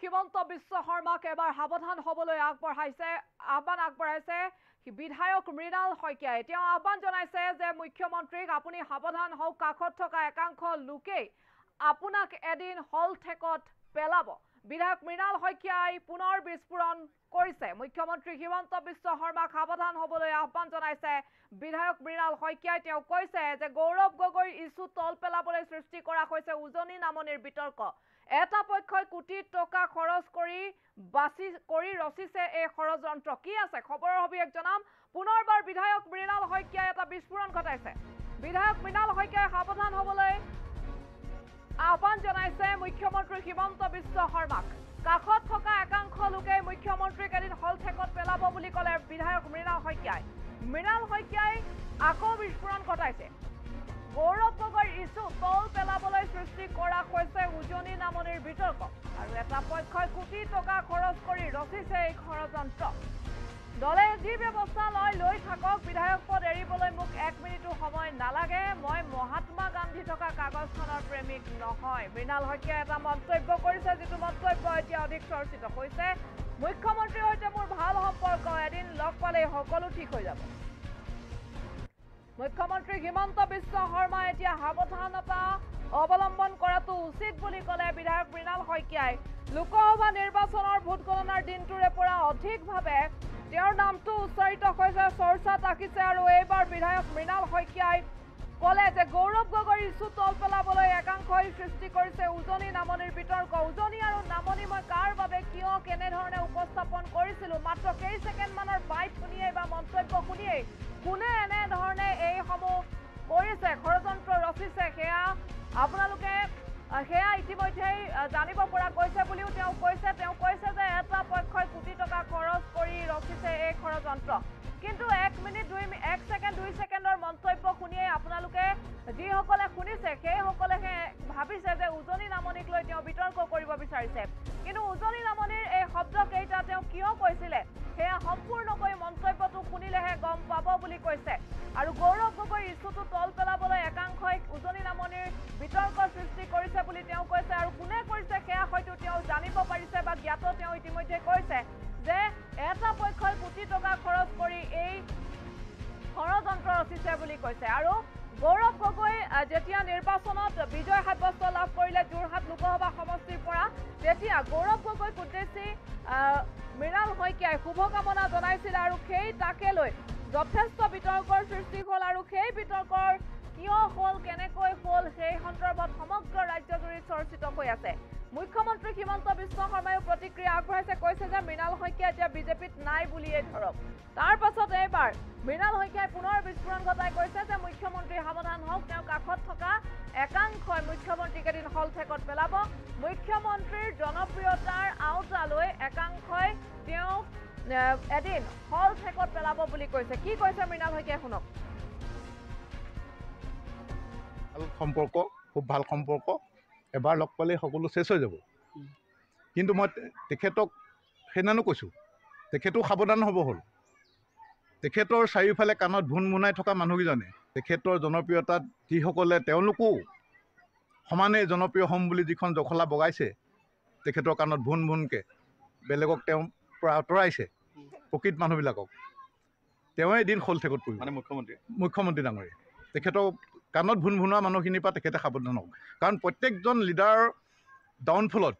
হিমন্ত বিশ্ব শৰ্মাক এবাৰ সাৱধান হ'বলৈ আহ্বান আগবঢ়াইছে বিধায়ক মৃণাল শইকীয়াই। তেওঁ আহ্বান জনাইছে যে মুখ্যমন্ত্ৰীক আপুনি সাৱধান হওক, কাষত থকা একাংশ লোকেই আপোনাক এদিন হল ঠেকত পেলাব। বিধায়ক মৃণাল শইকীয়াই পুনৰ বিস্ফোৰণ কৰিছে। মুখ্যমন্ত্ৰী হিমন্ত বিশ্ব শৰ্মাক সাৱধান হ'বলৈ আহ্বান জনাইছে বিধায়ক মৃণাল শইকীয়াই। তেওঁ কৈছে যে গৌৰৱ গগৈৰ ইছ্যু তল পেলাবলৈ সৃষ্টি কৰা হৈছে উজনি নামনিৰ বিতৰ্ক। এটা পক্ষই কোটি টকা খৰচ কৰি ৰচিছে এই ষড়যন্ত্ৰ। কি আছে খবৰৰ অভিযোগ জনাম। পুনৰবাৰ বিধায়ক মৃণাল শইকীয়াই এটা বিস্ফোৰণ ঘটাইছে। বিধায়ক মৃণাল শইকীয়াই সাৱধান হ'বলৈ আহ্বান জনাইছে মুখ্যমন্ত্ৰী হিমন্ত বিশ্ব শৰ্মাক। কাষত থকা একাংশ লোকে মুখ্যমন্ত্ৰীক এদিন হল ঠেকত পেলাব বুলি ক'লে বিধায়ক মৃণাল শইকীয়াই। মৃণাল শইকীয়াই আকৌ বিস্ফোৰণ ঘটাইছে। গৌৰৱ গগৈৰ ইছ্যু তল পেলাবলৈ সৃষ্টি কৰা হৈছে উজনি নামনিৰ বিতৰ্ক, আৰু এটা পক্ষই কোটি টকা খৰচ কৰি ৰচিছে এই ষড়যন্ত্ৰ। দলে যি ব্যৱস্থা লৈ থাকক, বিধায়ক পদ এৰিবলৈ মোক 1 মিনিটো সময় নালাগে। মই মহাত্মা গান্ধী থকা কাগজখনৰ প্ৰেমিক নহয়। মৃণাল শইকীয়াই এটা মন্তব্য কৰিছে, যিটো মন্তব্য এতিয়া অধিক চৰ্চিত হৈছে। মুখ্যমন্ত্ৰীৰ সৈতে মোৰ ভাল সম্পৰ্ক, এদিন লগ পালেই সকলো ঠিক হৈ যাব। মুখ্যমন্ত্ৰী হিমন্ত বিশ্ব শৰ্মাই এতিয়া সাৱধানতা অৱলম্বন কৰাটো উচিত বুলি ক'লে বিধায়ক মৃণাল শইকীয়াই। লোকসভা নিৰ্বাচনৰ ভোট গণনাৰ দিনটোৰে পৰা অধিকভাৱে তেওঁৰ নামটো উচ্চাৰিত হৈছে, চৰ্চাত ৰাখিছে। আৰু এইবাৰ বিধায়ক মৃণাল শইকীয়াই ক'লে যে গৌৰৱ গগৈৰ ইছ্যু তল পেলাবলৈ একাংশই সৃষ্টি কৰিছে উজনি নামনিৰ বিতৰ্ক। উজনি আৰু নামনি মই কাৰ বাবে কিয় কেনেধৰণে উপস্থাপন কৰিছিলোঁ, মাত্ৰ কেই ছেকেণ্ডমানৰ বাইট শুনিয়েই বা মন্তব্য শুনিয়েই কোনে এনেধৰণে এইসমূহ কৰিছে, ষড়যন্ত্ৰ ৰচিছে, সেয়া ইতিমধ্যেই জানিব পৰা গৈছে বুলিও তেওঁ কৈছে। তেওঁ কৈছে যে এটা পক্ষই কোটি টকা খৰচ কৰি ৰচিছে এই ষড়যন্ত্ৰ। কিন্তু 1 ছেকেণ্ড 2 ছেকেণ্ডৰ মন্তব্য শুনিয়েই আপোনালোকে যিসকলে শুনিছে সেইসকলেহে ভাবিছে যে উজনি নামনিক লৈ তেওঁ বিতৰ্ক কৰিব বিচাৰিছে। কিন্তু উজনি নামনিৰ এই শব্দকেইটা তেওঁ কিয় কৈছিলে সেয়া সম্পূৰ্ণকৈ মন্তব্যটো শুনিলেহে গম পাব বুলি কৈছে। আৰু গৌৰৱ গগৈৰ ইছ্যুটো তল পেলাবলৈ একাংশই উজনি নামনিৰ বিতৰ্কৰ সৃষ্টি কৰিছে বুলি তেওঁ কৈছে। আৰু কোনে কৰিছে সেয়া হয়তো তেওঁ জানিব পাৰিছে বা জ্ঞাত। তেওঁ ইতিমধ্যে কৈছে যে এটা পক্ষই কোটি টকা খৰচ কৰি এই ষড়যন্ত্ৰ ৰচিছে বুলি কৈছে। আৰু গৌৰৱ গগৈ যেতিয়া নিৰ্বাচনত বিজয় সাব্যস্ত লাভ কৰিলে যোৰহাট লোকসভা সমষ্টিৰ পৰা, তেতিয়া গৌৰৱ গগৈক উদ্দেশ্যি মৃণাল শইকীয়াই শুভকামনা জনাইছিল। আৰু সেই তাকে লৈ যথেষ্ট বিতৰ্কৰ সৃষ্টি হ'ল। আৰু সেই বিতৰ্কৰ কিয় হ'ল, কেনেকৈ হ'ল, সেই সন্দৰ্ভত সমগ্ৰ ৰাজ্যজুৰি চৰ্চিত হৈ আছে। মুখ্যমন্ত্ৰী হিমন্ত বিশ্ব শৰ্মায়ো প্ৰতিক্ৰিয়া আগবঢ়াইছে, কৈছে যে মৃণাল শইকীয়া এতিয়া বিজেপিত নাই বুলিয়েই ধৰক। তাৰ পাছত এইবাৰ মৃণাল শইকীয়াই পুনৰ বিস্ফোৰণ ঘটাই কৈছে যে মুখ্যমন্ত্ৰী সাৱধান হওক, তেওঁ কাষত থকা একাংশই মুখ্যমন্ত্ৰীক এদিন হল ঠেকত পেলাব। মুখ্যমন্ত্ৰীৰ জনপ্ৰিয়তাৰ আওতা লৈ একাংশই তেওঁক এদিন হল ঠেকত পেলাব বুলি কৈছে। কি কৈছে মৃণাল শইকীয়াই শুনক। সম্পৰ্ক খুব ভাল সম্পৰ্ক, এবাৰ লগ পালেই সকলো শেষ হৈ যাব। কিন্তু মই তেখেতক সেইদিনানো কৈছোঁ, তেখেতো সাৱধান হ'ব হ'ল। তেখেতৰ চাৰিওফালে কাণত ভুন ভুনাই থকা মানুহকেইজনে তেখেতৰ জনপ্ৰিয়তাত যিসকলে তেওঁলোকো সমানেই জনপ্ৰিয় হ'ম বুলি যিখন জখলা বগাইছে, তেখেতৰ কাণত ভুন ভুনকৈ বেলেগক তেওঁ পৰা আঁতৰাইছে, প্ৰকৃত মানুহবিলাকক তেওঁ এদিন হল ঠেকত পৰিব। মানে মুখ্যমন্ত্ৰী ডাঙৰীয়া তেখেতৰ কাণত ভুন ভুনোৱা মানুহখিনিৰ পৰা তেখেতে সাৱধান হওক। কাৰণ প্ৰত্যেকজন লিডাৰৰ ডাউনফলত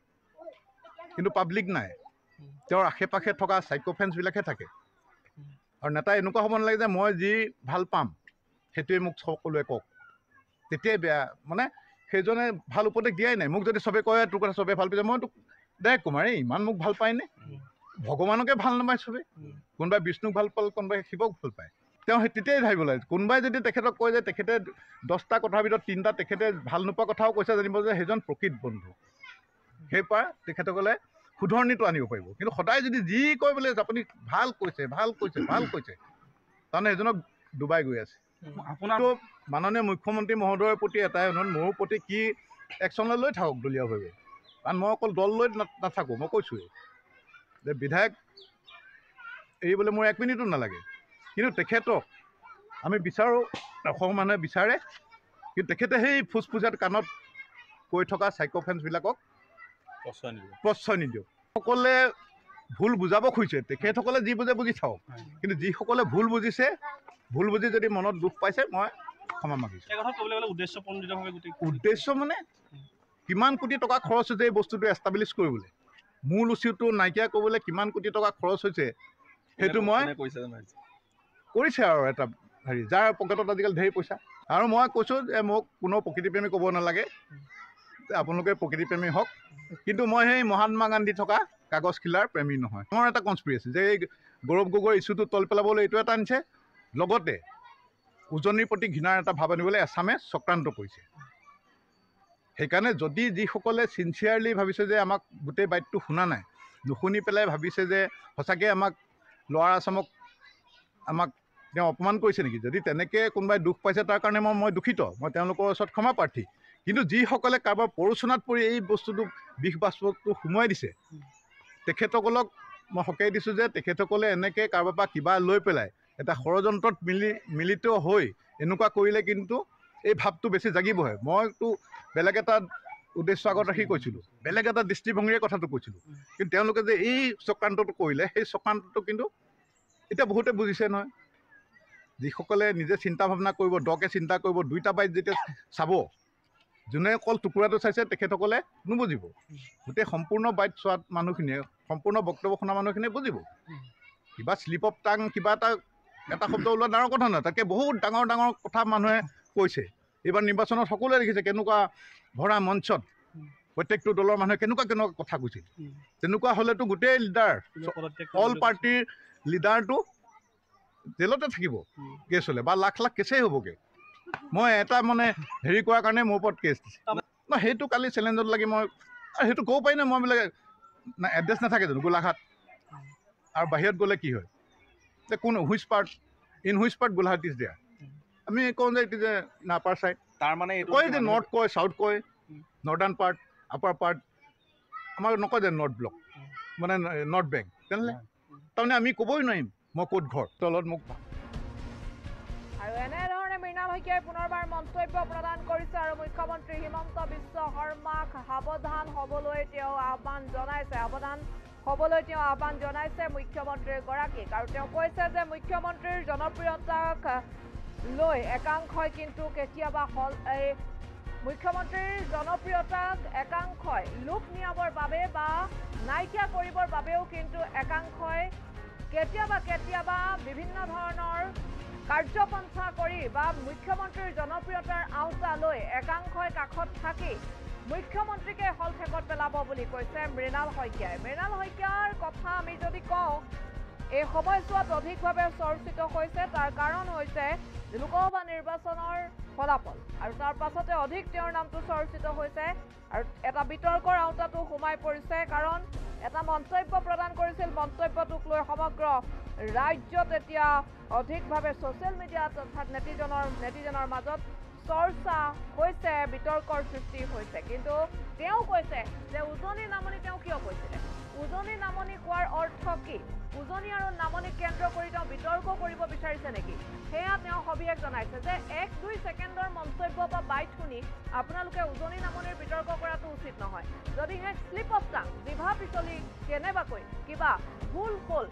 কিন্তু পাব্লিক নাই, তেওঁৰ আশে পাশে থকা চাইক'ফেন্সবিলাকহে থাকে। আৰু নেতা এনেকুৱা হ'ব নালাগে যে মই যি ভাল পাম সেইটোৱে মোক সকলোৱে কওক, তেতিয়াই বেয়া। মানে সেইজনে ভাল উপদেশ দিয়াই নাই। মোক যদি চবে কয় তোৰ কথা চবেই ভাল পাইছে, মই তোক ডাইৰেক্ট কম, ইমান মোক ভাল পায়নে? ভগৱানকে ভাল নাপায় চবে, কোনোবাই বিষ্ণুক ভাল পাল, কোনোবাই শিৱক ভাল পায়। তেওঁ সেই তেতিয়াই ভাবিব লাগে। কোনোবাই যদি তেখেতক কয় যে তেখেতে 10টা কথাৰ ভিতৰত 3টা তেখেতে ভাল নোপোৱা কথাও কৈছে, জানিব যে সেইজন প্ৰকৃত বন্ধু। সেইপৰা তেখেতসকলে শুধৰণিটো আনিব পাৰিব। কিন্তু সদায় যদি যি কয় বোলে আপুনি ভাল কৈছে তাৰমানে সেইজনক ডুবাই গৈ আছে। আপোনাৰতো মাননীয় মুখ্যমন্ত্ৰী মহোদয়ৰ প্ৰতি এটাই অনুৰোধ, মোৰ প্ৰতি কি একশ্যনলৈ লৈ থাকক দলীয়ভাৱে, কাৰণ মই অকল দল লৈ নাথাকোঁ। মই কৈছোঁৱেই যে বিধায়ক এৰিবলৈ মোৰ 1 মিনিটো নালাগে। কিন্তু তেখেতক আমি বিচাৰোঁ, অসমৰ মানুহে বিচাৰে, কিন্তু তেখেতে সেই ফুচফুচাত কাণত কৈ থকা চাইক'ফেন্সবিলাকক প্ৰশ্ৰয় নিদিওঁ। সকলে ভুল বুজাব খুজিছে, তেখেতসকলে যি বুজে বুজি থাকক, কিন্তু যিসকলে ভুল বুজিছে, ভুল বুজি যদি মনত দুখ পাইছে, মই ক্ষমা মাগিছোঁ। উদ্দেশ্য মানে কিমান কোটি টকা খৰচ হৈছে এই বস্তুটো এষ্টাব্লিছ কৰিবলৈ, মূল উচিটো নাইকিয়া কৰিবলৈ কিমান কোটি টকা খৰচ হৈছে সেইটো মই কৰিছে আৰু এটা হেৰি, যাৰ পকেটত আজিকালি ঢেৰ পইচা। আৰু মই কৈছোঁ যে মোক কোনো প্ৰকৃতিপ্ৰেমী ক'ব নালাগে, আপোনালোকে প্ৰকৃতিপ্ৰেমী হওক, কিন্তু মই সেই মহাত্মা গান্ধী থকা কাগজ খিলাৰ প্ৰেমী নহয়। মোৰ এটা কনস্পিৰেচি যে এই গৌৰৱ গগৈৰ ইছ্যুটো তল পেলাবলৈ এইটো এটা আনিছে, লগতে উজনিৰ প্ৰতি ঘৃণাৰ এটা ভাৱ আনিবলৈ এছামে চক্ৰান্ত কৰিছে। সেইকাৰণে যদি যিসকলে চিনচিয়াৰলি ভাবিছে যে আমাক গোটেই বাইটটো শুনা নাই, নুশুনি পেলাই ভাবিছে যে সঁচাকৈ আমাক ল'ৱাৰ আছামক আমাক তেওঁ অপমান কৰিছে নেকি, যদি তেনেকৈ কোনোবাই দুখ পাইছে তাৰ কাৰণে মই দুখিত, মই তেওঁলোকৰ ওচৰত ক্ষমা প্ৰাৰ্থী। কিন্তু যিসকলে কাৰোবাৰ প্ৰৰোচনাত পৰি এই বস্তুটো বিষ বাষ্পটো সোমোৱাই দিছে, তেখেতসকলক মই সকীয়াই দিছোঁ যে তেখেতসকলে এনেকৈ কাৰোবাৰ পৰা কিবা লৈ পেলাই এটা ষড়যন্ত্ৰত মিলিত হৈ এনেকুৱা কৰিলে কিন্তু এই ভাৱটো বেছি জাগিবহে। মইতো বেলেগ এটা উদ্দেশ্য আগত ৰাখি কৈছিলোঁ, বেলেগ এটা দৃষ্টিভংগীৰে কথাটো কৈছিলোঁ, কিন্তু তেওঁলোকে যে এই চক্ৰান্তটো কৰিলে, সেই চক্ৰান্তটো কিন্তু এতিয়া বহুতে বুজিছে নহয়। যিসকলে নিজে চিন্তা ভাৱনা কৰিব, দকে চিন্তা কৰিব, দুইটা বাইট যেতিয়া চাব, যোনে অকল টুকুৰাটো চাইছে তেখেতসকলে নুবুজিব, গোটেই সম্পূৰ্ণ বাইট চোৱাত মানুহখিনিয়ে, সম্পূৰ্ণ বক্তব্য শুনা মানুহখিনিয়ে বুজিব। কিবা শ্লিপ অফ টাং কিবা এটা শব্দ ওলোৱা ডাঙৰ কথা নহয়, তাকে বহুত ডাঙৰ ডাঙৰ কথা মানুহে কৈছে। এইবাৰ নিৰ্বাচনত সকলোৱে দেখিছে কেনেকুৱা ভৰা মঞ্চত প্ৰত্যেকটো দলৰ মানুহে কেনেকুৱা কেনেকুৱা কথা কৈছিল। তেনেকুৱা হ'লেতো গোটেই লিডাৰ, অল পাৰ্টিৰ লিডাৰটো জেলতে থাকিব, কেছ হ'লে, বা লাখ লাখ কেছেই হ'বগৈ। মই এটা মানে হেৰি কৰাৰ কাৰণে মোৰ ওপৰত কেছ দিছে। মই সেইটো কালি চেলেঞ্জত লাগি মই সেইটো ক'ব পাৰি নাই, মই বোলে এড্ৰেছ নাথাকে জানো গোলাঘাট, আৰু বাহিৰত গ'লে কি হয় যে কোন which part Golaghat is there, আমি কওঁ যে এইটো যে আপাৰ ছাইড, তাৰমানে কয় যে নৰ্থ কয়, চাউথ কয়, নৰ্দাৰ্ণ পাৰ্ট, আপাৰ পাৰ্ট, আমাৰ নকয় যে নৰ্থ ব্লক মানে নৰ্থ বেংক, তেনেহ'লে তাৰমানে আমি ক'বই নোৱাৰিম মই ক'ত ঘৰ তলত মোক। আৰু এনেধৰণে মৃণাল শইকীয়াই পুনৰবাৰ মন্তব্য প্ৰদান কৰিছে আৰু মুখ্যমন্ত্ৰী হিমন্ত বিশ্ব শৰ্মাক সাৱধান হ'বলৈ তেওঁ আহ্বান জনাইছে মুখ্যমন্ত্ৰীগৰাকীক। আৰু তেওঁ কৈছে যে মুখ্যমন্ত্ৰীৰ জনপ্ৰিয়তাক লৈ একাংশই কিন্তু কেতিয়াবা মুখ্যমন্ত্ৰীৰ জনপ্ৰিয়তাক একাংশই লোপ নিয়াবৰ বাবে বা নাইকিয়া কৰিবৰ বাবেও কিন্তু একাংশই কেতিয়াবা বিভিন্ন ধৰণৰ কাৰ্যপন্থা কৰি বা মুখ্যমন্ত্ৰীৰ জনপ্ৰিয়তাৰ আওতা লৈ একাংশই কাষত থাকি মুখ্যমন্ত্ৰীকে হলঠেকত পেলাব বুলি কৈছে মৃণাল শইকীয়াই। মৃণাল শইকীয়াৰ কথা আমি যদি কওঁ, এই সময়ছোৱাত অধিকভাৱে চৰ্চিত হৈছে, তাৰ কাৰণ হৈছে লোকসভা নিৰ্বাচনৰ ফলাফল, আৰু তাৰ পাছতে অধিক তেওঁৰ নামটো চৰ্চিত হৈছে আৰু এটা বিতৰ্কৰ আওতাটো সোমাই পৰিছে, কাৰণ এটা মন্তব্য প্ৰদান কৰিছিল, মন্তব্যটোক লৈ সমগ্ৰ ৰাজ্যত এতিয়া অধিকভাৱে ছ'চিয়েল মিডিয়াত অৰ্থাৎ নেটিজনৰ মাজত চৰ্চা হৈছে, বিতৰ্কৰ সৃষ্টি হৈছে। কিন্তু তেওঁ কৈছে যে উজনি নামনি তেওঁ কিয় কৈছিলে, উজনি নামনি কোৱাৰ অৰ্থ কি, উজনি আৰু নামনিক কেন্দ্ৰ কৰি তেওঁ বিতৰ্ক কৰিব বিচাৰিছে নেকি, সেয়া তেওঁ সবিশেষ জনাইছে যে 1-2 ছেকেণ্ডৰ মন্তব্য বা বাইট শুনি আপোনালোকে উজনি নামনিৰ বিতৰ্ক কৰাটো উচিত নহয়। যদিহে শ্লিপ অফ টাং, জিভা পিছলি কেনেবাকৈ কিবা ভুল হ'ল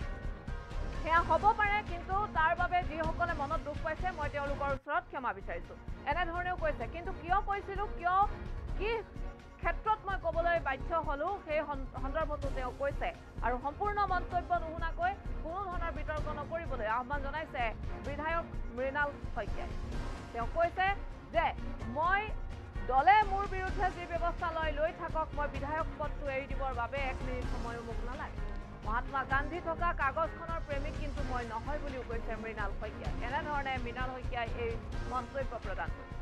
সেয়া হ'ব পাৰে, কিন্তু তাৰ বাবে যিসকলে মনত দুখ পাইছে মই তেওঁলোকৰ ওচৰত ক্ষমা বিচাৰিছোঁ, এনেধৰণেও কৈছে। কিন্তু কিয় কৈছিলোঁ, কি ক্ষেত্ৰত মই ক'বলৈ বাধ্য হ'লোঁ সেই সন্দৰ্ভতো তেওঁ কৈছে, আৰু সম্পূৰ্ণ মন্তব্য নুশুনাকৈ কোনো ধৰণৰ বিতৰ্ক নকৰিবলৈ আহ্বান জনাইছে বিধায়ক মৃণাল শইকীয়াই। তেওঁ কৈছে যে দলে মোৰ বিৰুদ্ধে যি ব্যৱস্থা লৈ থাকক, মই বিধায়ক পদটো এৰি দিবৰ বাবে 1 মিনিট সময়ো মোক নালাগে। মহাত্মা গান্ধী থকা কাগজখনৰ প্ৰেমিক কিন্তু মই নহয় বুলিও কৈছে মৃণাল শইকীয়াই। এনেধৰণে মৃণাল শইকীয়াই এই মন্তব্য প্ৰদান কৰিছে।